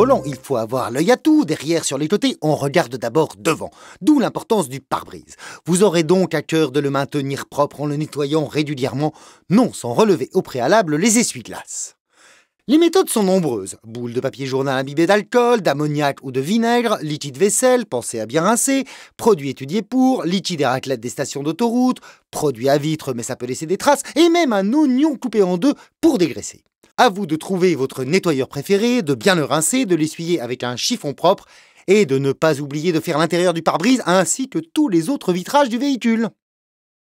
volant, il faut avoir l'œil à tout. Derrière, sur les côtés, on regarde d'abord devant. D'où l'importance du pare-brise. Vous aurez donc à cœur de le maintenir propre en le nettoyant régulièrement, non sans relever au préalable les essuie-glaces. Les méthodes sont nombreuses. Boule de papier journal imbibé d'alcool, d'ammoniac ou de vinaigre, liquide vaisselle, pensez à bien rincer, produit étudié pour, liquide et raclette des stations d'autoroute, produit à vitre mais ça peut laisser des traces, et même un oignon coupé en deux pour dégraisser. À vous de trouver votre nettoyeur préféré, de bien le rincer, de l'essuyer avec un chiffon propre et de ne pas oublier de faire l'intérieur du pare-brise ainsi que tous les autres vitrages du véhicule.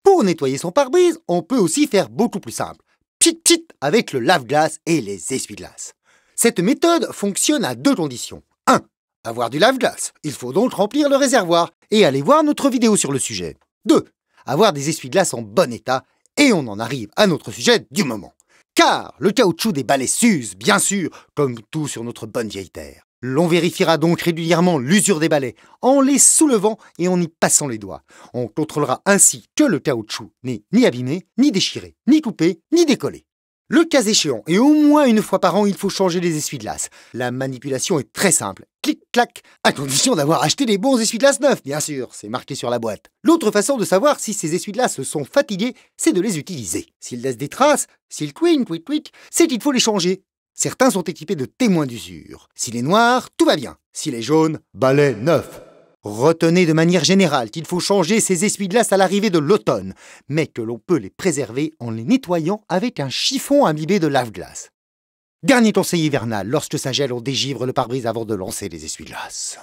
Pour nettoyer son pare-brise, on peut aussi faire beaucoup plus simple. Pchit pchit avec le lave-glace et les essuie-glaces. Cette méthode fonctionne à 2 conditions. 1. Avoir du lave-glace. Il faut donc remplir le réservoir et aller voir notre vidéo sur le sujet. 2. Avoir des essuie-glaces en bon état et on en arrive à notre sujet du moment. Car le caoutchouc des balais s'use, bien sûr, comme tout sur notre bonne vieille terre. L'on vérifiera donc régulièrement l'usure des balais en les soulevant et en y passant les doigts. On contrôlera ainsi que le caoutchouc n'est ni abîmé, ni déchiré, ni coupé, ni décollé. Le cas échéant, et au moins une fois par an, il faut changer les essuie-glaces. La manipulation est très simple. Clic-clac, à condition d'avoir acheté des bons essuie-glaces neufs, bien sûr, c'est marqué sur la boîte. L'autre façon de savoir si ces essuie-glaces sont fatigués, c'est de les utiliser. S'ils laissent des traces, s'ils quick, c'est qu'il faut les changer. Certains sont équipés de témoins d'usure. S'il est noir, tout va bien. S'il est jaune, balai neuf. Retenez de manière générale qu'il faut changer ces essuie-glaces à l'arrivée de l'automne, mais que l'on peut les préserver en les nettoyant avec un chiffon imbibé de lave-glace. Dernier conseil hivernal, lorsque ça gèle, on dégivre le pare-brise avant de lancer les essuie-glaces.